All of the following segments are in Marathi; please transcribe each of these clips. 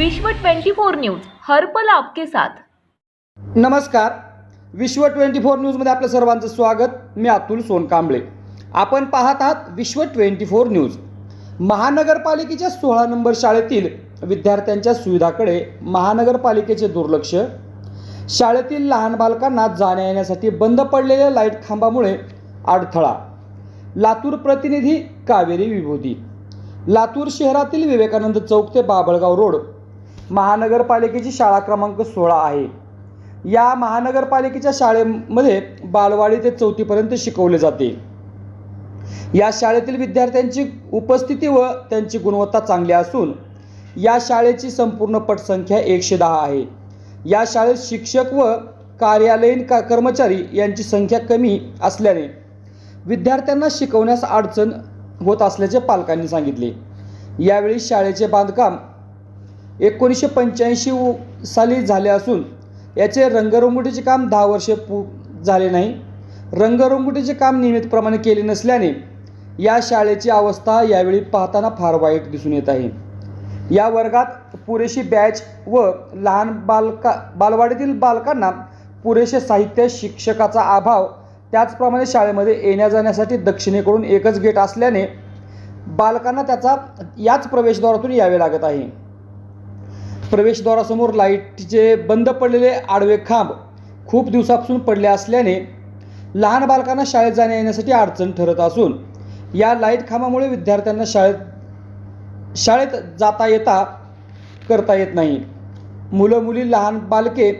विश्व 24 न्यूज हर पल आपके साथ। नमस्कार, विश्व 24 न्यूजमध्ये आपलं सर्वांचं स्वागत। मी अतुल सोनकांबळे। आपण पाहत आहात विश्व 24 न्यूज। महानगरपालिकेच्या 16 नंबर शाळेतील विद्यार्थ्यांच्या सुविधाकडे महानगरपालिकेचे दुर्लक्ष, शाळेतील लहान बालकांना जाण्या येण्यासाठी बंद पडलेल्या लाईट खांबामुळे अडथळा। लातूर प्रतिनिधी कावेरी विभूती। लातूर शहरातील विवेकानंद चौक ते बाबळगाव रोड महानगरपालिकेची शाळा क्रमांक 16 आहे। या महानगरपालिकेच्या शाळेमध्ये बालवाडी ते 4थी पर्यंत शिकवले जाते। या शाळेतील विद्यार्थ्यांची उपस्थिती व त्यांची गुणवत्ता चांगली असून या शाळेची संपूर्ण पटसंख्या 110 आहे। या शाळेत शिक्षक व कार्यालयीन कर्मचारी यांची संख्या कमी असल्याने विद्यार्थ्यांना शिकवण्यास अडचण होत असल्याचे पालकांनी सांगितले। यावेळी शाळेचे बांधकाम 1985 साली झाले असून याचे रंगरंगोटीचे काम 10 वर्षे झाले नाही। रंगरंगोटीचे काम नियमितप्रमाणे केले नसल्याने या शाळेची अवस्था यावेळी पाहताना फार वाईट दिसून येत आहे। या वर्गात पुरेशी बॅच व लहान बालवाडीतील बालकांना पुरेसे साहित्य, शिक्षकाचा अभाव, त्याचप्रमाणे शाळेमध्ये येण्या जाण्यासाठी दक्षिणेकडून एकच गेट असल्याने बालकांना याच प्रवेशद्वारातून यावे लागत आहे। प्रवेशद्वारासमोर लाईटचे बंद पडलेले आडवे खांब खूप दिवसापासून पडले असल्याने लहान बालकांना शाळेत जाण्या येण्यासाठी अडचण ठरत असून या लाईट खांबामुळे विद्यार्थ्यांना शाळेत जाता येता करता येत नाही। मुलं मुली लहान बालके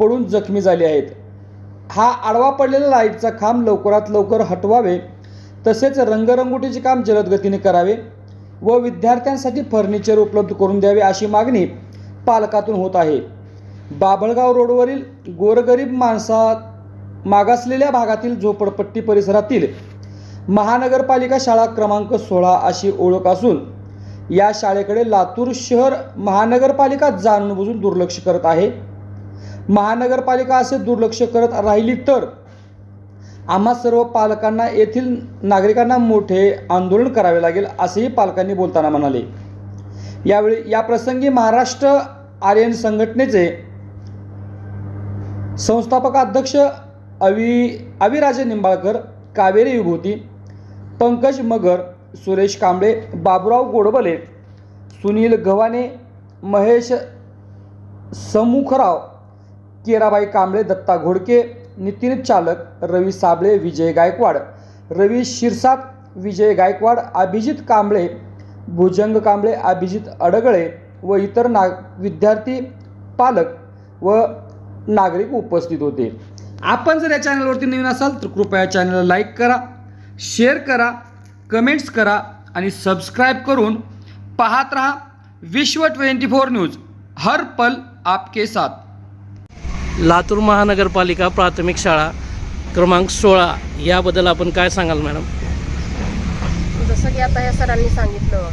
पडून जखमी झाली आहेत। हा आडवा पडलेला लाईटचा खांब लवकरात लवकर हटवावे, तसेच रंगरंगोटीचे काम जलद गतीने करावे व विद्यार्थ्यांसाठी फर्निचर उपलब्ध करून द्यावे अशी मागणी पालकातून होत आहे। बाबळगाव रोडवरील गोरगरीब मागासलेल्या भागातील झोपडपट्टी परिसरातील महानगरपालिका शाळा क्रमांक 16 अशी ओळख असून या शाळेकडे लातूर शहर महानगरपालिका जाणून बुजून दुर्लक्ष करत आहे। महानगरपालिका असे दुर्लक्ष करत राहिली तर आम्हा सर्व पालकांना येथील नागरिकांना मोठे आंदोलन करावे लागेल असेही पालकांनी बोलताना म्हणाले। यावेळी या प्रसंगी महाराष्ट्र आर्यन संघटनेचे संस्थापक अध्यक्ष अविराजे निंबाळकर, कावेरी विभूती, पंकज मगर, सुरेश कांबळे, बाबुराव गोडबले, सुनील गव्हाणे, महेश समुखराव, केराबाई कांबळे, दत्ता घोडके, नितीन चालक, रवी साबळे, विजय गायकवाड, रवी शिरसाट, विजय गायकवाड, अभिजित कांबळे, भुजंग कांबळे, अभिजित अडगळे व इतर विद्यार्थी, पालक व नागरिक उपस्थित होते। आपण जर या चॅनलवरती नवीन असाल तर कृपया चॅनलला लाईक करा, शेअर करा, कमेंट्स करा आणि सबस्क्राईब करून पाहत रहा विश्व 24 न्यूज हर पल आपके साथ। लातूर महानगरपालिका प्राथमिक शाळा क्रमांक 16 याबद्दल आपण काय सांगाल मॅडम? जसं की आता या सरांनी सांगितलं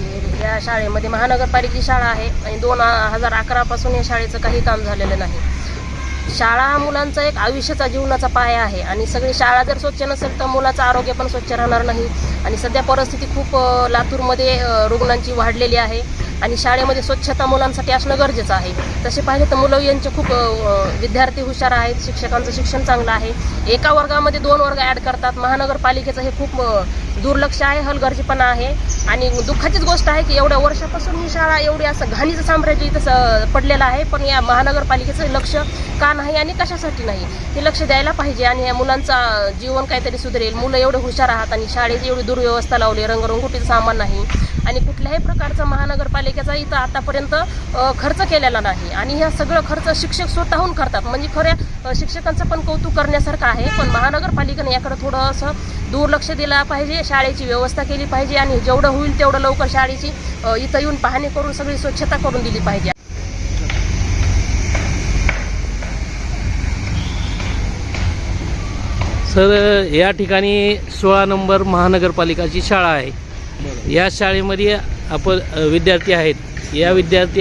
की या शाळेमध्ये महानगरपालिकेची शाळा आहे आणि 2011 पासून या शाळेचं काही काम झालेलं नाही। शाळा हा मुलांचा एक आयुष्याचा, जीवनाचा पाया आहे आणि सगळी शाळा जर स्वच्छ नसेल तर मुलाचं आरोग्य पण स्वच्छ राहणार नाही। आणि सध्या परिस्थिती खूप लातूरमध्ये रुग्णांची वाढलेली आहे आणि शाळेमध्ये स्वच्छता मुलांसाठी असणं गरजेचं आहे। तसे पाहिले तर मुलं यांचे खूप विद्यार्थी हुशार आहेत, शिक्षकांचं शिक्षण चांगलं आहे। एका वर्गामध्ये 2 वर्ग ॲड करतात। महानगरपालिकेचं हे खूप दुर्लक्ष आहे, हलगर्जीपणा आहे आणि दुःखाचीच गोष्ट आहे की एवढ्या वर्षापासून ही शाळा एवढी असं घाणीचं साम्राज्य इथं पडलेलं आहे, पण या महानगरपालिकेचं लक्ष का नाही आणि कशासाठी नाही हे लक्ष द्यायला पाहिजे आणि या मुलांचं जीवन काहीतरी सुधारेल। मुलं एवढे हुशार आहात आणि शाळेत एवढी दुर्व्यवस्था लावली, रंगरंगोटीचं सामान नाही आणि कुठल्याही प्रकारचा महानगरपालिकेचा इथं आतापर्यंत खर्च केलेला नाही आणि ह्या सगळं खर्च शिक्षक स्वतःहून करतात। म्हणजे खऱ्या शिक्षकांचं पण कौतुक करण्यासारखं आहे, पण महानगरपालिकेने याकडे थोडंसं दुर्लक्ष दिलं पाहिजे, शाळेची व्यवस्था केली पाहिजे आणि जेवढं होईल तेवढं लवकर शाळेची इथं येऊन पाहणी करून सगळी स्वच्छता करून दिली पाहिजे। सर, या ठिकाणी 16 नंबर महानगरपालिकाची शाळा आहे। या शाळेमध्ये आपण विद्यार्थी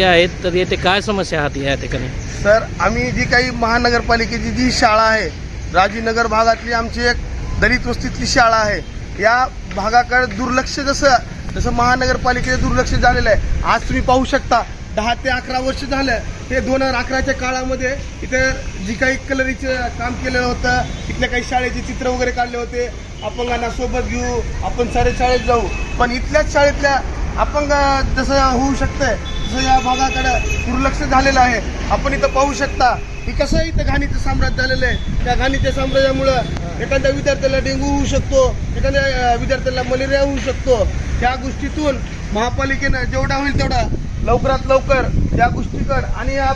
आहेत, तर येथे काय समस्या आहात या ठिकाणी? सर, आम्ही जी काही महानगरपालिकेची जी शाळा आहे, राजीवनगर भागातली आमची एक दलित वस्तीतली शाळा आहे। या भागाकडे दुर्लक्ष जसं महानगरपालिकेचं दुर्लक्ष झालेलं आहे। आज तुम्ही पाहू शकता 10 ते 11 वर्ष झालं. ते 2011च्या काळामध्ये इथं जी काही कलरीचं काम केलं होतं, इथल्या काही शाळेचे चित्र वगैरे काढले होते. अपंगांना सोबत घेऊ, आपण सारे शाळेत जाऊ. पण इथल्याच शाळेतल्या अपंग जसं होऊ शकतंय तसं या भागाकडे दुर्लक्ष झालेलं आहे. आपण इथं पाहू शकता की कसं इथं घाणीचं साम्राज्य झालेलं आहे. त्या घाणीच्या साम्राज्यामुळं एखाद्या विद्यार्थ्याला डेंग्यू होऊ शकतो, एखाद्या विद्यार्थ्याला मलेरिया होऊ शकतो. त्या गोष्टीतून महापालिकेनं जेवढा होईल तेवढा लवकरात लवकर या गोष्टीकडं आणि या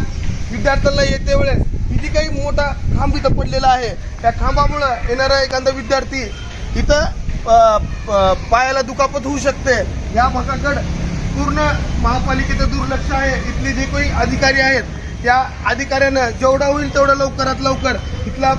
विद्यार्थ्यांना येते वेळेस ही जी काही मोठा खांब इथं पडलेला आहे, त्या खांबामुळं येणारा एखादा विद्यार्थी इथं पायाला दुखापत होऊ शकते. या भागाकडं पूर्ण महापालिकेचं दुर्लक्ष आहे. इथले जे काही अधिकारी आहेत त्या अधिकाऱ्यानं जेवढा होईल तेवढा लवकरात लवकर इथला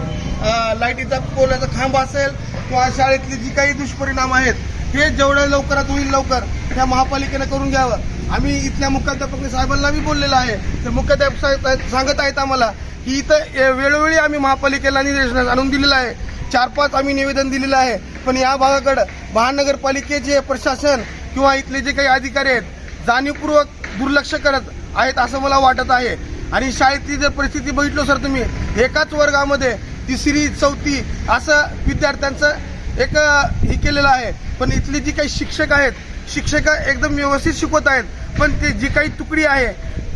लाईटीचा पोलाचा खांब असेल किंवा शाळेतली जी काही दुष्परिणाम आहेत हे जेवढं लवकरात होईल लवकर त्या महापालिकेनं करून घ्यावं. आम्ही इथल्या मुख्याध्यापक साहेबांना बी बोललेलं आहे. तर मुख्याध्यापक साहेब सांगत आहेत आम्हाला की इथं वेळोवेळी आम्ही महापालिकेला निर्देशन आणून दिलेलं आहे. 4-5 आम्ही निवेदन दिलेलं आहे. पण या भागाकडं महानगरपालिकेचे प्रशासन किंवा इथले जे काही अधिकारी आहेत जाणीवपूर्वक दुर्लक्ष करत आहेत असं मला वाटत आहे. आणि शाळेतली जर परिस्थिती बघितलो सर तुम्ही, एकाच वर्गामध्ये 3री 4थी असं विद्यार्थ्यांचं एक हे केलेलं आहे. पण इथली जी काही शिक्षक आहेत, शिक्षक एकदम व्यवस्थित शिकवत आहेत. पण ते जी काही तुकडी आहे,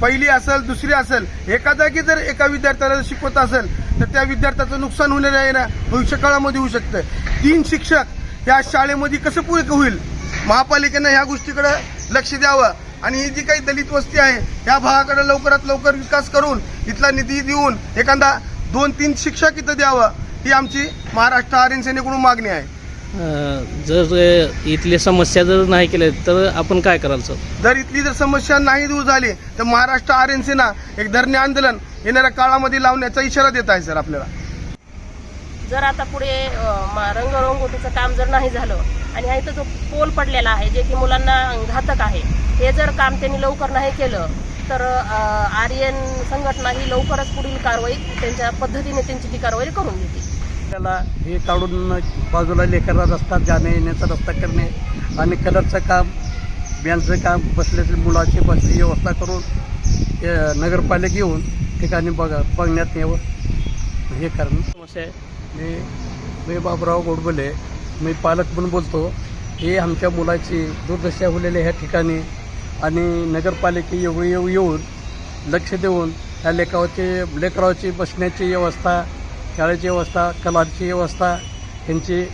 1ली असेल 2री असेल, एका जागी जर एका विद्यार्थ्याला शिकवत असेल तर त्या विद्यार्थ्याचं नुकसान होणार आहे ना, भविष्य काळामध्ये होऊ शकतं. 3 शिक्षक या शाळेमध्ये कसं पुरे होईल? महापालिकेनं ह्या गोष्टीकडे लक्ष द्यावं. आणि ही जी काही दलित वस्ती आहे या भागाकडे लवकरात लवकर विकास करून इथला निधी देऊन एखादा 2-3 शिक्षक इथं द्यावं, ही आमची महाराष्ट्र आर्यन सेनेकडून मागणी आहे. जर इथली समस्या जर नाही केल्या तर आपण काय कराल सर? जर इथली जर समस्या नाही दूर झाली तर महाराष्ट्र आर्यन सेना एक धरणे आंदोलन येणाऱ्या काळामध्ये लावण्याचा इशारा देत आहे सर आपल्याला. जर आता पुढे रंगरंगोटीचं काम जर नाही झालं आणि हा इथं जो पोल पडलेला आहे जे की मुलांना घातक आहे, हे जर काम त्यांनी लवकर नाही केलं तर आर्यन संघटना ही लवकरच पुढील कारवाई त्यांच्या पद्धतीने त्यांची ती कारवाई करून घेते. त्याला हे काढून बाजूला लेकरला रस्ता जाणे येण्याचा रस्ता करणे आणि कलरचं काम, बँकचं काम, बसलेल्या मुलाची बसली व्यवस्था करून नगरपालिका येऊन ठिकाणी बघण्यात यावं हे करणं समस्या आहे. मी बाबुराव गोडबोले, मी पालक म्हणून बोलतो. हे आमच्या मुलाची दुर्दशा होलेली ह्या ठिकाणी आणि नगरपालिका येऊन लक्ष देऊन त्या लेकराची बसण्याची व्यवस्था, शाळेची व्यवस्था, कलाची व्यवस्था यांची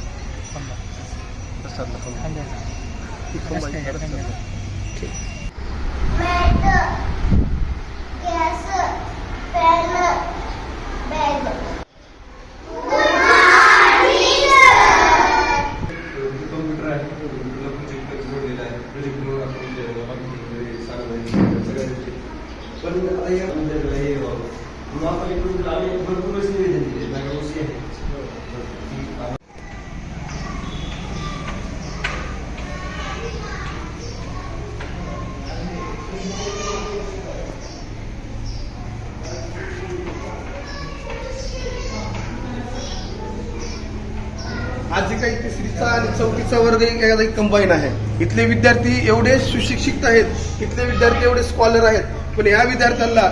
आज जे काही 3रीचा आणि 4थीचा वर्ग एखादा कंबाईन आहे. इथले विद्यार्थी एवढे सुशिक्षित आहेत, इथले विद्यार्थी एवढे स्कॉलर आहेत. पण या विद्यार्थ्यांना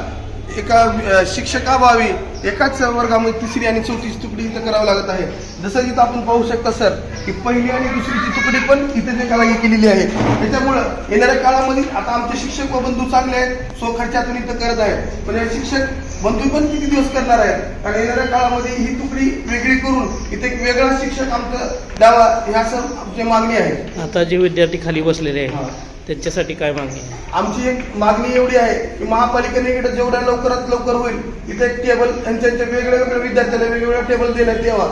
एका शिक्षकाभावी एकाच वर्गामध्ये 3री आणि 4थीची तुकडी इथं करावं लागत आहे. जसं इथं आपण पाहू शकता सर की 1ली आणि 2रीची तुकडी पण इथे ते करावी केलेली आहे. त्याच्यामुळं येणाऱ्या काळामध्ये आता आमचे शिक्षक व बंधू चांगले आहेत, स्वखर्चातून इथं करत आहेत. पण हे शिक्षक बंधू पण किती दिवस करणार आहेत? कारण येणाऱ्या काळामध्ये ही तुकडी वेगळी करून इथे एक वेगळा शिक्षक आमचं द्यावा ह्या सर आमची मागणी आहे. आता जे विद्यार्थी खाली बसलेले आहेत त्यांच्यासाठी काय मागणी आहे? आमची एक मागणी एवढी आहे की महापालिकेने इकडे जेवढ्या लवकरात लवकर होईल इथे एक टेबल त्यांच्या वेगळ्या वेगळ्या विद्यार्थ्यांना वेगवेगळ्या टेबल देण्यात यावा.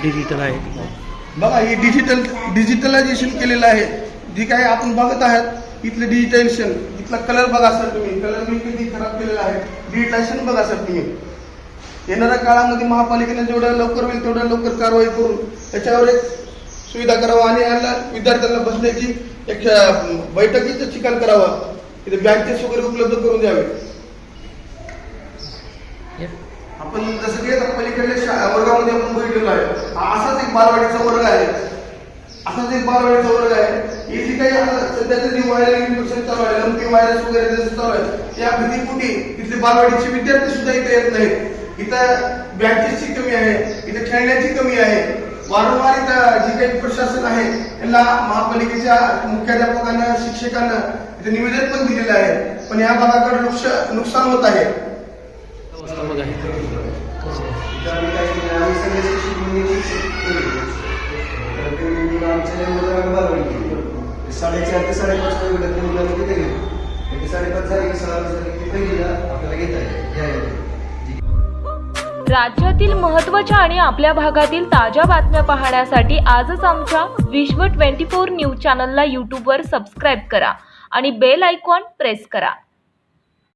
डिजिटल आहे बघा, हे डिजिटलायझेशन केलेलं आहे. जी काही आपण बघत आहात इथलं डिजिटलायझेशन, इथला कलर बघा सर तुम्ही, कलर मी किती खराब केलेला आहे. डिजिटलायझेशन बघा सर तुम्ही. येणाऱ्या काळामध्ये महापालिकेने जेवढं लवकर होईल तेवढ्या लवकर कारवाई करून त्याच्यावर एक सुविधा करावा आणि याला विद्यार्थ्यांना बसण्याची एक बैठकीचं ठिकाण करावं. इथे बँचेस वगैरे उपलब्ध करून द्यावे. आपण जसं की आता पलीकडल्या वर्गामध्ये आपण बघितलेलो आहे, असाच एक बालवाडीचा वर्ग आहे, असाच एक बालवाडीचा वर्ग आहे. हे जे काही आता सध्याचं जे व्हायरल इन्फेक्शन चालू आहे, लंपी व्हायरस वगैरे जसं चालू आहे, त्या भीतीपोटी तिथले बालवाडीचे विद्यार्थी सुद्धा इथे येत नाहीत. इथं बँकेची कमी आहे, इथं खेळण्याची कमी आहे. वारंवार इथं जे काही प्रशासन आहे त्यांना महापालिकेच्या मुख्याध्यापकांना शिक्षकांना इथे निवेदन पण दिलेलं आहे, पण या भागाकडे नुकसान होत आहे. साडेचार ते 5:30 मुलांना तिथे गेले, 5:30 झाली की 6 वाजता पहिलीला आपल्याला घेता येईल. राज्यातील महत्त्वाच्या आणि आपल्या भागातील ताज्या बातम्या पाहण्यासाठी आजच आमच्या विश्व 24 न्यूज चॅनलला यूट्यूबवर सबस्क्राईब करा आणि बेल आयकॉन प्रेस करा.